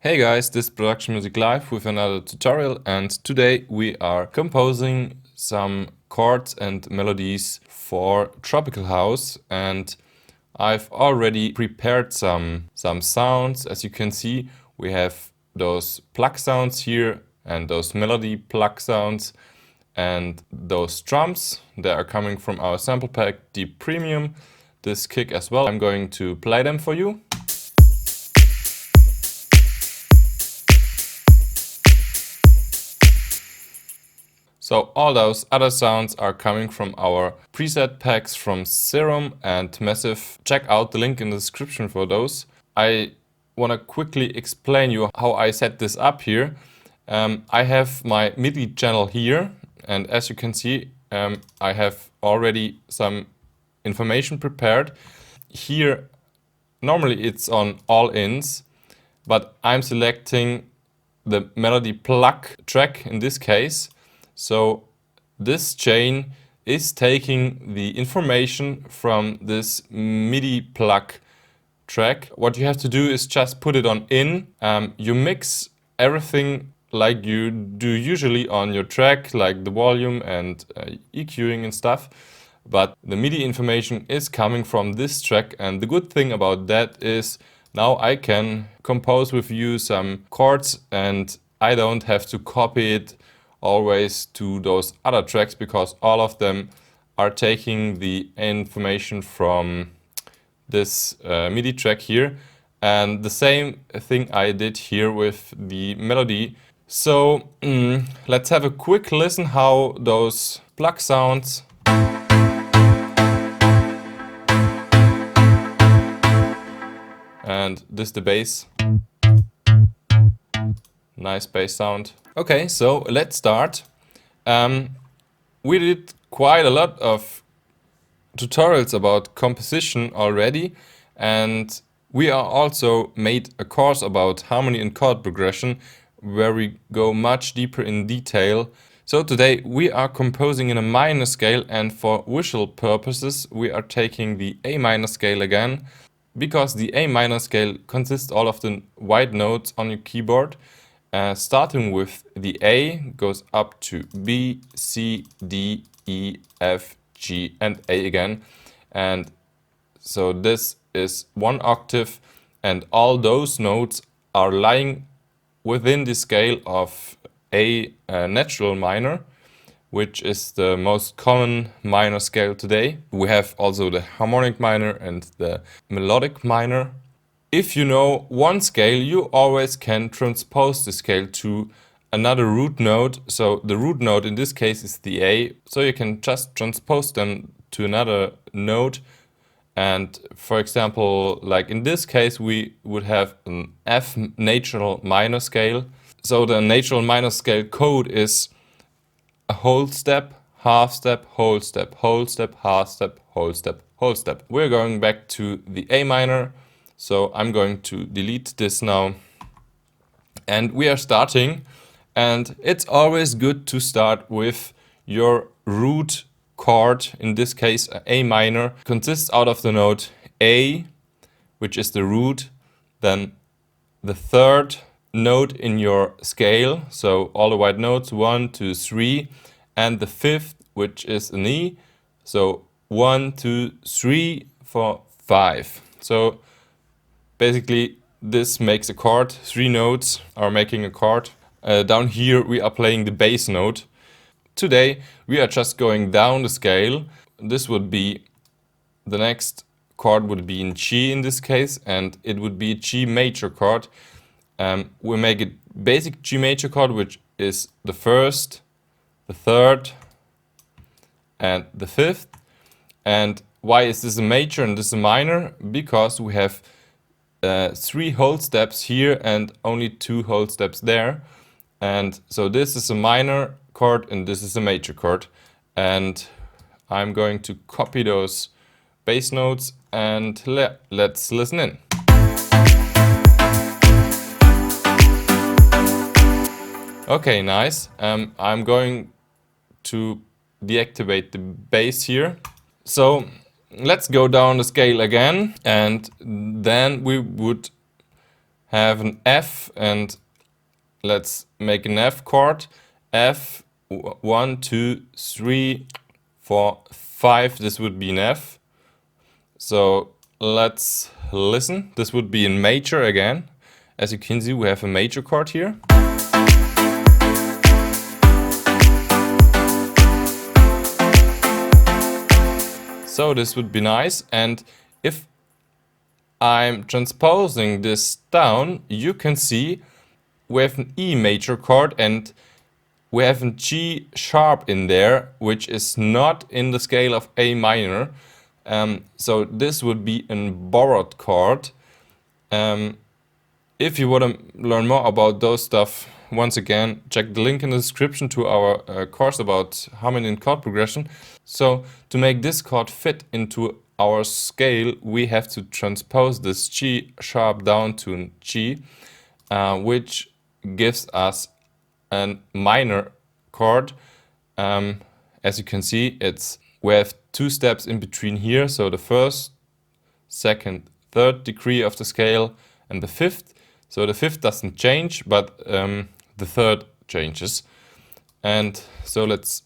Hey guys, this is Production Music Live with another tutorial, and today we are composing some chords and melodies for Tropical House, and I've already prepared some sounds. As you can see, we have those plug sounds here and those melody plug sounds and those drums that are coming from our sample pack, Deep Premium, this kick as well. I'm going to play them for you. So all those other sounds are coming from our preset packs from SERUM and Massive. Check out the link in the description for those. I want to quickly explain you how I set this up here. I have my MIDI channel here, and as you can see, I have already some information prepared. Here, normally it's on all ins, but I'm selecting the melody plug track in this case. So this chain is taking the information from this MIDI plug track. What you have to do is just put it on in. You mix everything like you do usually on your track, like the volume and EQing and stuff. But the MIDI information is coming from this track, and the good thing about that is now I can compose with you some chords and I don't have to copy it always to those other tracks, because all of them are taking the information from this MIDI track here. And the same thing I did here with the melody. So let's have a quick listen how those plug sounds and this the bass. Nice bass sound. Okay, so let's start. We did quite a lot of tutorials about composition already, and we are also made a course about harmony and chord progression where we go much deeper in detail. So today we are composing in a minor scale, and for visual purposes we are taking the A minor scale again, because the A minor scale consists all of the white notes on your keyboard. Starting with the A, goes up to B, C, D, E, F, G and A again. And so this is one octave, and all those notes are lying within the scale of A natural minor, which is the most common minor scale today. We have also the harmonic minor and the melodic minor. If you know one scale, you always can transpose the scale to another root note. So the root note in this case is the A, so you can just transpose them to another note. And for example, like in this case, we would have an F natural minor scale. So the natural minor scale code is a whole step, half step, whole step, whole step, half step, whole step, whole step. We're going back to the A minor. So I'm going to delete this now, and we are starting, and it's always good to start with your root chord. In this case, A minor consists out of the note A, which is the root, then the third note in your scale, so all the white notes 1, 2, 3, and the fifth, which is an E, so 1, 2, 3, 4, 5. So basically, this makes a chord. 3 notes are making a chord. Down here, we are playing the bass note. Today, we are just going down the scale. This would be, the next chord would be in G in this case, and it would be a G major chord. We make a basic G major chord, which is the first, the third, and the fifth. And why is this a major and this a minor? Because we have 3 whole steps here and only 2 whole steps there, and so this is a minor chord and this is a major chord, and I'm going to copy those bass notes and let's listen in. Okay, nice. I'm going to deactivate the bass here. So let's go down the scale again, and then we would have an F, and let's make an F chord. F, 1, 2, 3, 4, 5. This would be an F. So let's listen. This would be in major again. As you can see, we have a major chord here. So this would be nice. And if I'm transposing this down, you can see we have an E major chord and we have a G sharp in there, which is not in the scale of A minor. So this would be a borrowed chord. If you want to learn more about those stuff, once again, check the link in the description to our course about harmony and chord progression. So to make this chord fit into our scale, we have to transpose this G sharp down to a G, which gives us a minor chord. As you can see, we have 2 steps in between here. So the first, second, third degree of the scale and the fifth. So the fifth doesn't change, but the third changes. And so let's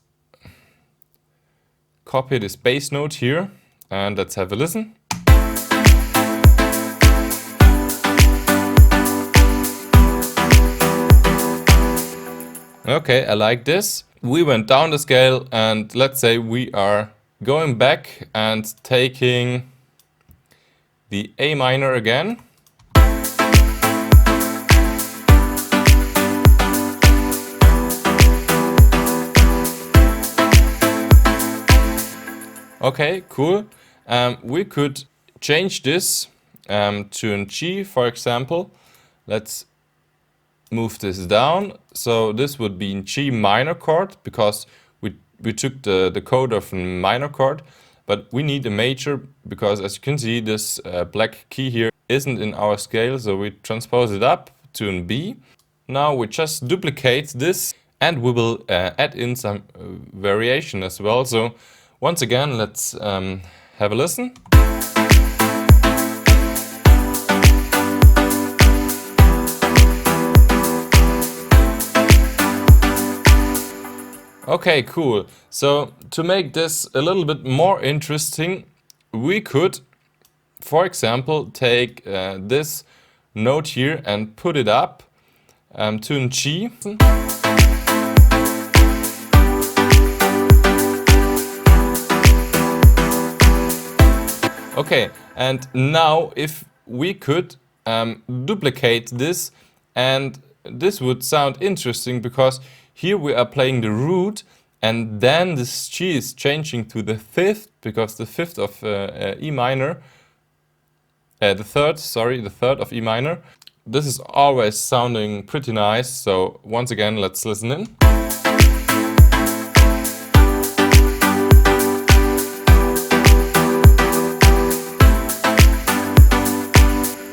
copy this bass note here and let's have a listen. Okay, I like this. We went down the scale and let's say we are going back and taking the A minor again. Okay, cool. We could change this to a G, for example. Let's move this down. So this would be a G minor chord because we took the code of a minor chord, but we need a major because, as you can see, this black key here isn't in our scale, so we transpose it up to a B. Now we just duplicate this and we will add in some variation as well. So once again, let's have a listen. Okay, cool. So to make this a little bit more interesting, we could, for example, take this note here and put it up to a G. Okay, and now if we could duplicate this, and this would sound interesting because here we are playing the root and then this G is changing to the fifth because the fifth of E minor, the third of E minor. This is always sounding pretty nice, so once again let's listen in.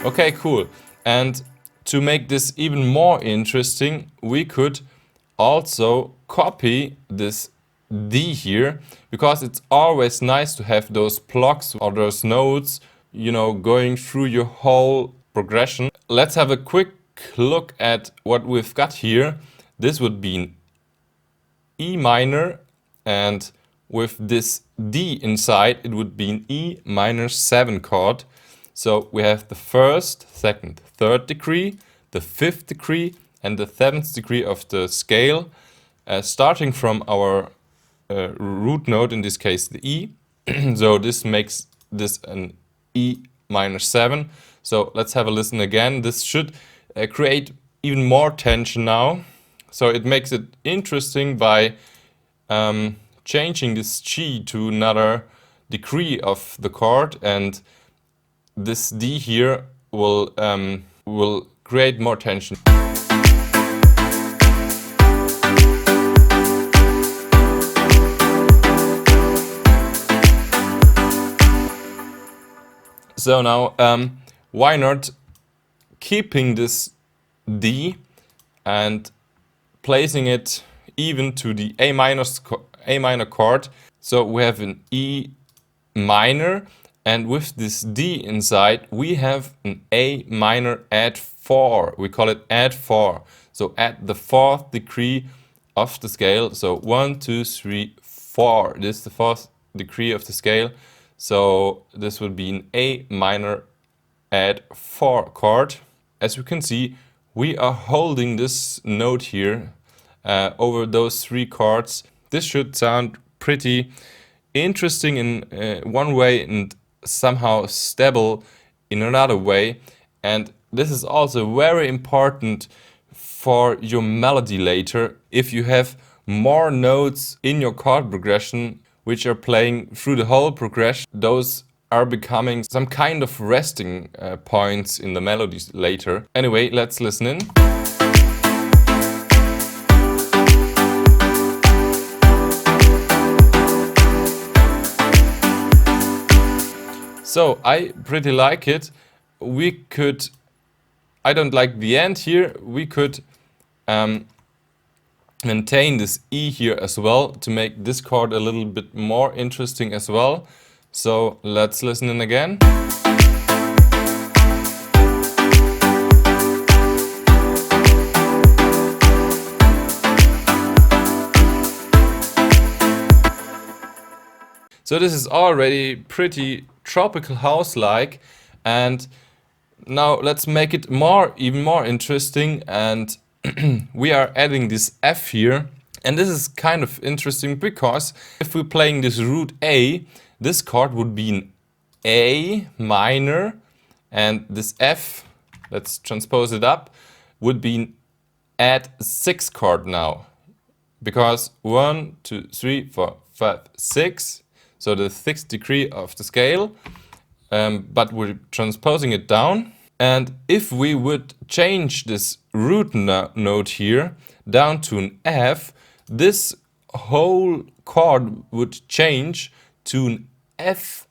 Okay, cool. And to make this even more interesting, we could also copy this D here, because it's always nice to have those blocks or those notes, you know, going through your whole progression. Let's have a quick look at what we've got here. This would be an E minor, and with this D inside, it would be an E minor 7 chord. So we have the first, second, third degree, the fifth degree, and the 7th degree of the scale, starting from our root note, in this case the E. So this makes this an E minor 7. So let's have a listen again. This should create even more tension now. So it makes it interesting by changing this G to another degree of the chord, and this D here will create more tension. So now, why not keeping this D and placing it even to the A minor chord? So we have an E minor, and with this D inside, we have an A minor add 4. We call it add 4. So add the 4th degree of the scale. So 1, 2, 3, 4. This is the 4th degree of the scale. So this would be an A minor add 4 chord. As you can see, we are holding this note here over those 3 chords. This should sound pretty interesting in one way and somehow stable in another way. And this is also very important for your melody later. If you have more notes in your chord progression which are playing through the whole progression, those are becoming some kind of resting points in the melodies later. Anyway, let's listen in. So I pretty like it. We could, I don't like the end here. We could maintain this E here as well to make this chord a little bit more interesting as well. So let's listen in again. So this is already pretty tropical house-like, and now let's make it even more interesting, and we are adding this F here. And this is kind of interesting because if we're playing this root A, this chord would be an A minor, and this F, let's transpose it up, would be an add 6 chord now. Because 1, 2, 3, 4, 5, 6, so the 6th degree of the scale, but we're transposing it down. And if we would change this root note here down to an F, this whole chord would change to an F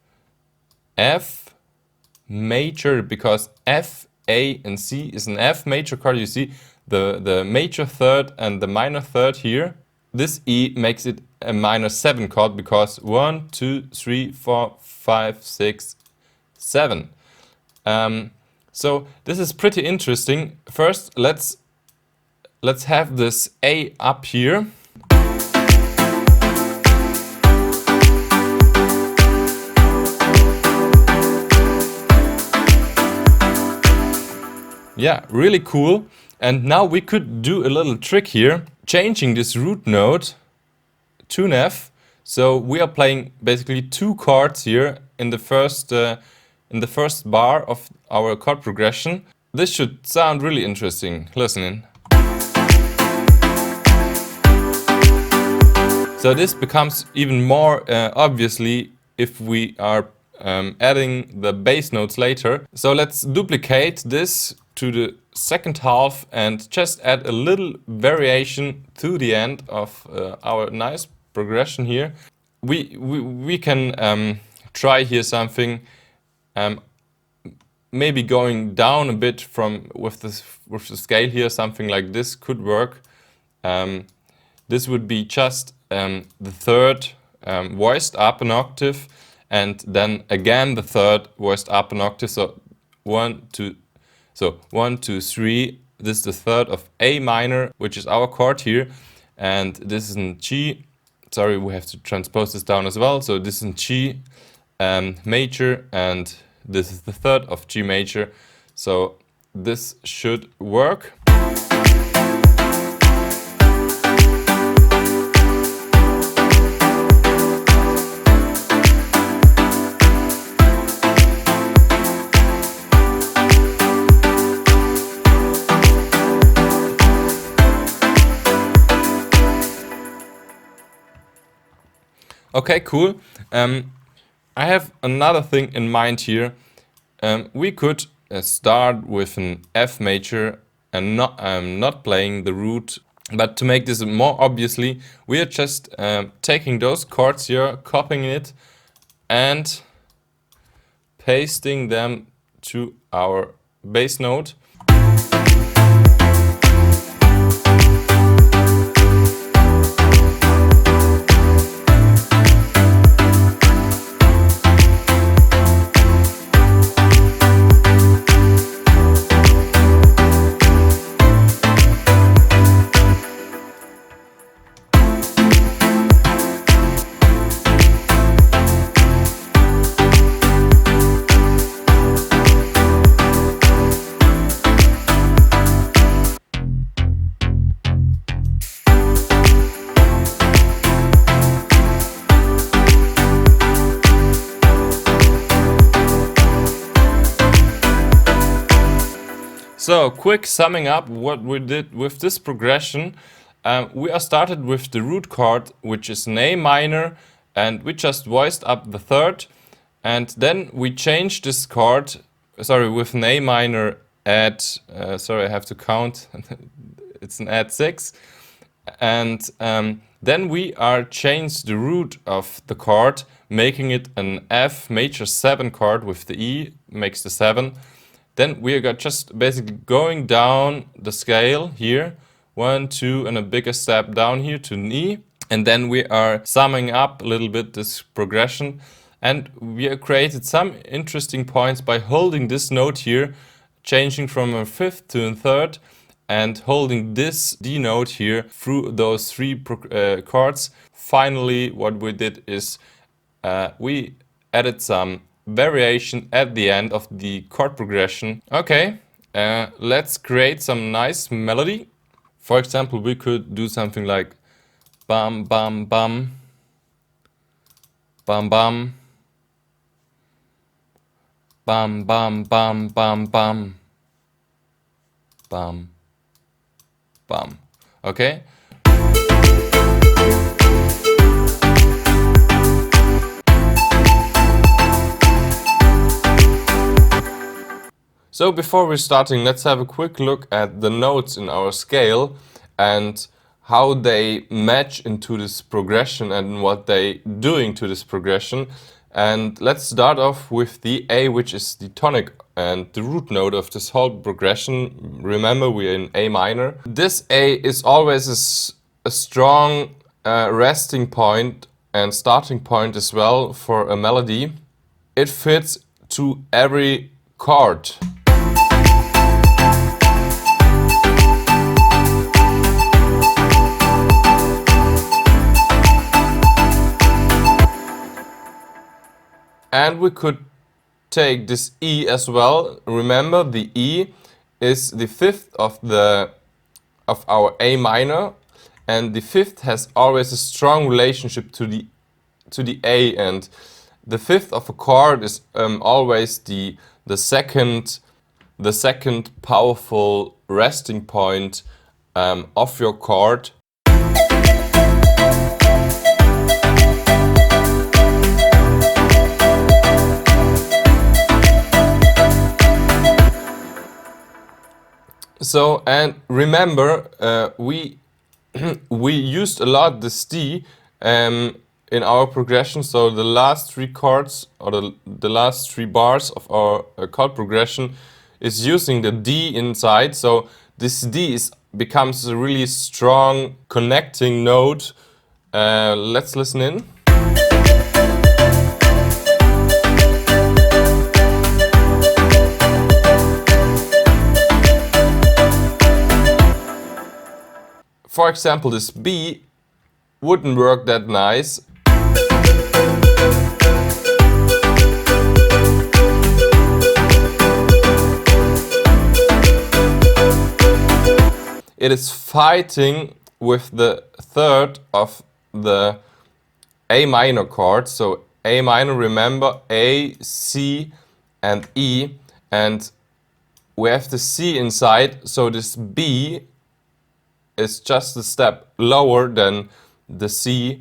major, because F, A and C is an F major chord. You see the major third and the minor third here. This E makes it a minor 7 chord because 1, 2, 3, 4, 5, 6, 7. So this is pretty interesting. First, let's have this A up here. Yeah, really cool. And now we could do a little trick here, changing this root note to an F. So we are playing basically 2 chords here in the first bar of our chord progression. This should sound really interesting. Listen in. So this becomes even more obviously if we are adding the bass notes later. So let's duplicate this to the second half and just add a little variation to the end of our nice progression here. We can try here something, maybe going down a bit with the scale here. Something like this could work. This would be just the third voiced up an octave, and then again the third voiced up an octave. So 1, 2. So 1, 2, 3, this is the third of A minor, which is our chord here, and this is in G. Sorry, we have to transpose this down as well. So this is in G major, and this is the third of G major. So this should work. Okay, cool. I have another thing in mind here. We could start with an F major and not playing the root. But to make this more obviously, we are just taking those chords here, copying it, and pasting them to our bass note. So, quick summing up what we did with this progression. We are started with the root chord, which is an A minor, and we just voiced up the third. And then we changed this chord, sorry, with an A minor add, sorry, I have to count, it's an add 6. And then we are changed the root of the chord, making it an F major 7 chord with the E, makes the 7. Then we are just basically going down the scale here, 1, 2, and a bigger step down here to an E. And then we are summing up a little bit this progression. And we have created some interesting points by holding this note here, changing from a fifth to a third, and holding this D note here through those three chords. Finally, what we did is we added some variation at the end of the chord progression. Okay, let's create some nice melody. For example, we could do something like bum bum bum, bum bum, bum bum bum bum bum, bum bum. Okay. So before we're starting, let's have a quick look at the notes in our scale and how they match into this progression and what they're doing to this progression. And let's start off with the A, which is the tonic and the root note of this whole progression. Remember, we're in A minor. This A is always a strong resting point and starting point as well for a melody. It fits to every chord. And we could take this E as well. Remember, the E is the fifth of our A minor, and the fifth has always a strong relationship to the A, and the fifth of a chord is always the second powerful resting point of your chord. So, and remember, we used a lot this D in our progression. So the last three chords, or the last three bars of our chord progression is using the D inside. So this D becomes a really strong connecting note. Let's listen in. For example, this B wouldn't work that nice. It is fighting with the third of the A minor chord. So A minor, remember, A, C, and E. And we have the C inside, so this B is just a step lower than the C,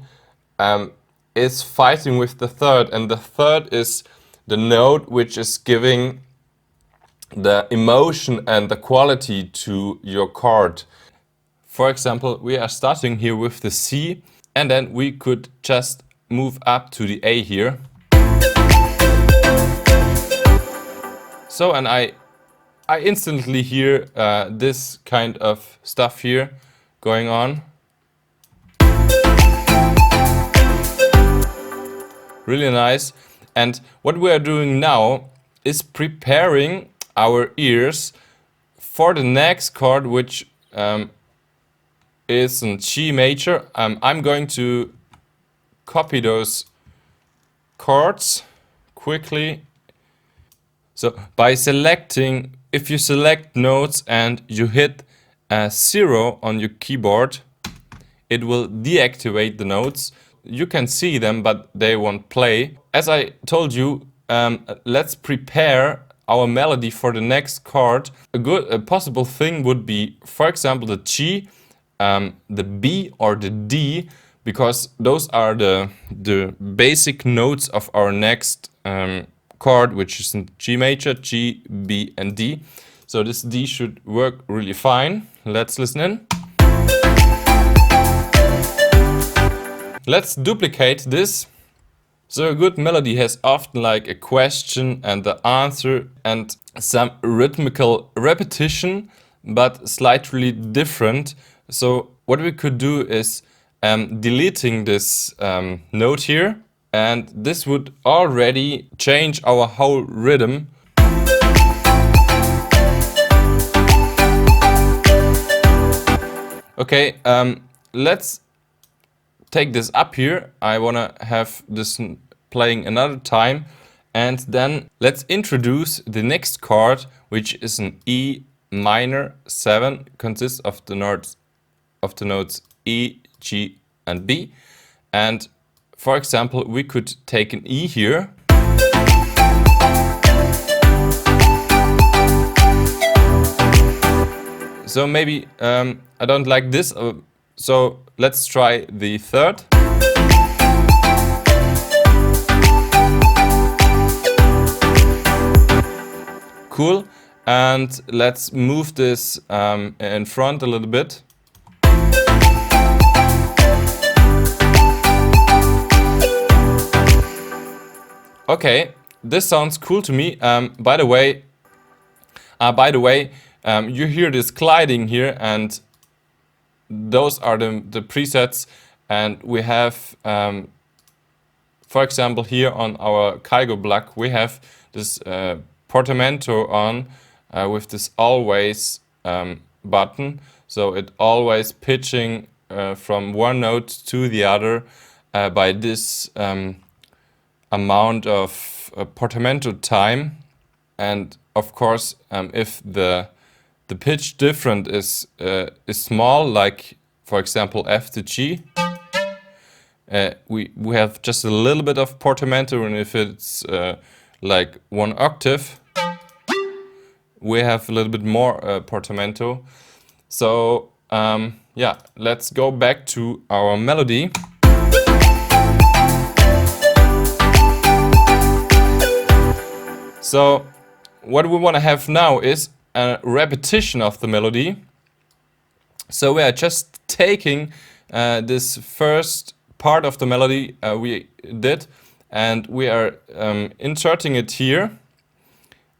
is fighting with the third, and the third is the note which is giving the emotion and the quality to your chord. For example, we are starting here with the C, and then we could just move up to the A here. So, and I instantly hear this kind of stuff here going on. Really nice. And what we are doing now is preparing our ears for the next chord, which is in G major. I'm going to copy those chords quickly. So by selecting, if you select notes and you hit 0 on your keyboard, it will deactivate the notes. You can see them, but they won't play. As I told you, let's prepare our melody for the next chord, a possible thing would be, for example, the G, the B or the D, because those are the basic notes of our next chord, which is in G major, G, B and D. So this D should work really fine. Let's listen in. Let's duplicate this. So a good melody has often like a question and the answer and some rhythmical repetition, but slightly different. So what we could do is deleting this note here, and this would already change our whole rhythm. Okay, let's take this up here. I wanna have this playing another time, and then let's introduce the next chord, which is an E minor 7, consists of the notes E, G and B. And for example, we could take an E here. So maybe I don't like this, so let's try the third. Cool, and let's move this in front a little bit. Okay, this sounds cool to me. By the way, you hear this gliding here, and those are the presets. And we have, for example, here on our Kygo block, we have this portamento on with this always button. So it always pitching from one note to the other by this amount of portamento time. And of course, if the pitch difference is small, like for example F to G, we have just a little bit of portamento, and if it's like 1 octave, we have a little bit more portamento. So yeah, let's go back to our melody. So what we want to have now is a repetition of the melody. So we are just taking this first part of the melody we did, and we are inserting it here.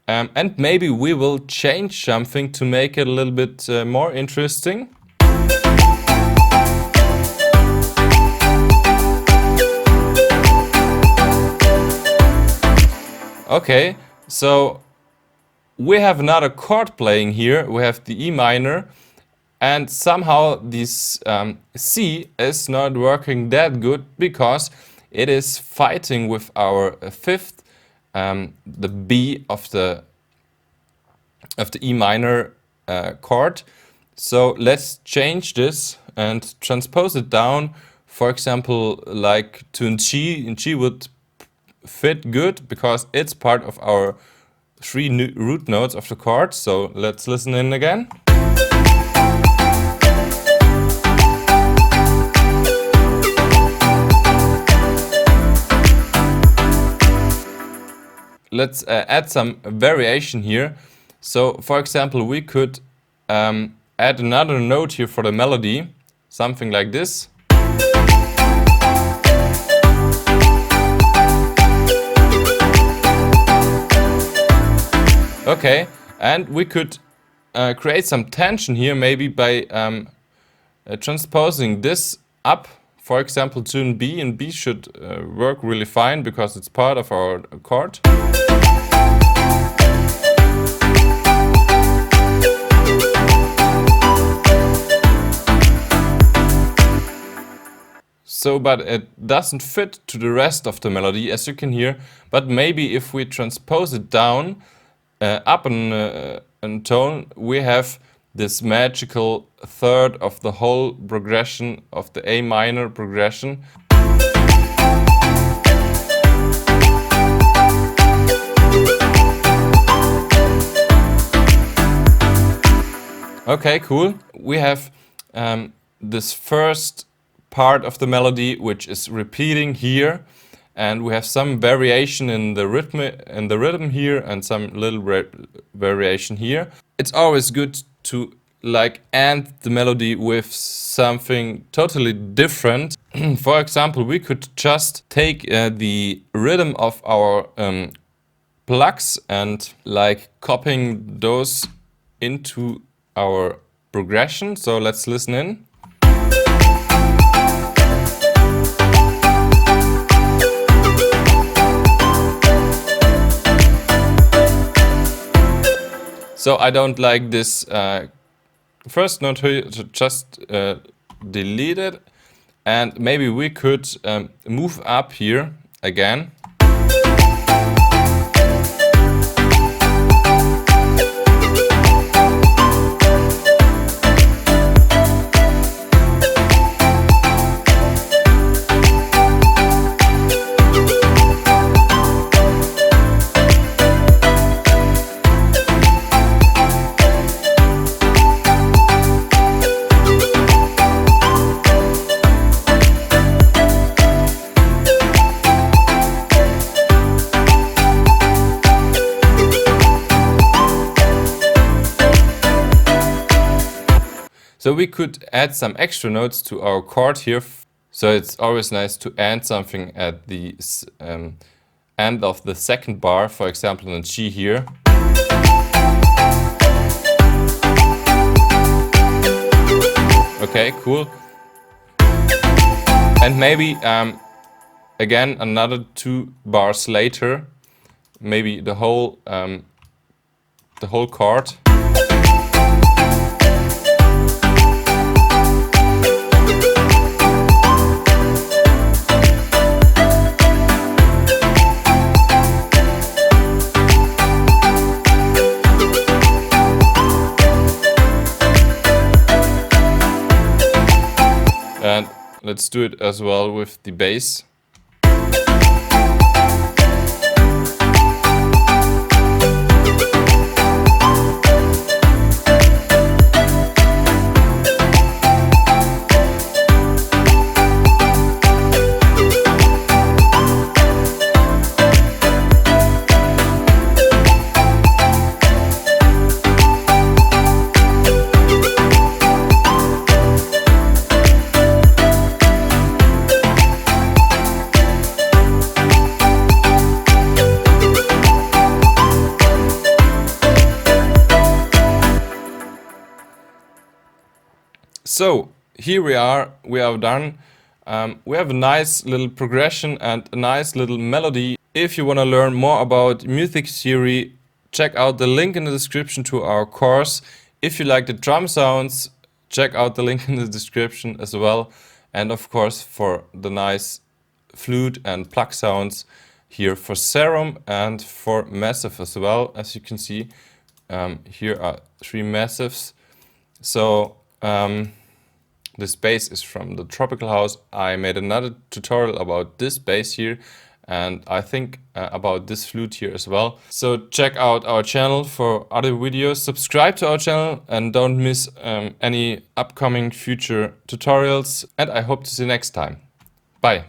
And maybe we will change something to make it a little bit more interesting. Okay, so we have another chord playing here. We have the E minor, and somehow this C is not working that good because it is fighting with our fifth, the B of the E minor chord. So let's change this and transpose it down. For example, like to an G, and G would fit good because it's part of our 3 root notes of the chord. So let's listen in again. Let's add some variation here. So for example, we could add another note here for the melody, something like this. Okay, and we could create some tension here, maybe by transposing this up, for example, to an B, and B should work really fine because it's part of our chord. So, but it doesn't fit to the rest of the melody, as you can hear. But maybe if we transpose it down, up in tone, we have this magical third of the whole progression of the A minor progression. Okay, cool. We have this first part of the melody which is repeating here, and we have some variation in the rhythm here and some little variation here. It's always good to like end the melody with something totally different. For example, we could just take the rhythm of our plugs and like copying those into our progression. So let's listen in. So I don't like this first note here, to just delete it, and maybe we could move up here again. So we could add some extra notes to our chord here. So it's always nice to add something at the end of the second bar, for example in G here. Okay, cool. And maybe again another 2 bars later, maybe the whole chord. And let's do it as well with the bass. So here we are done. We have a nice little progression and a nice little melody. If you want to learn more about music theory, check out the link in the description to our course. If you like the drum sounds, check out the link in the description as well. And of course for the nice flute and plug sounds here for SERUM and for massive as well. As you can see, here are 3 massives. So this bass is from the Tropical House. I made another tutorial about this bass here, and I think about this flute here as well. So check out our channel for other videos, subscribe to our channel, and don't miss any upcoming future tutorials. And I hope to see you next time. Bye.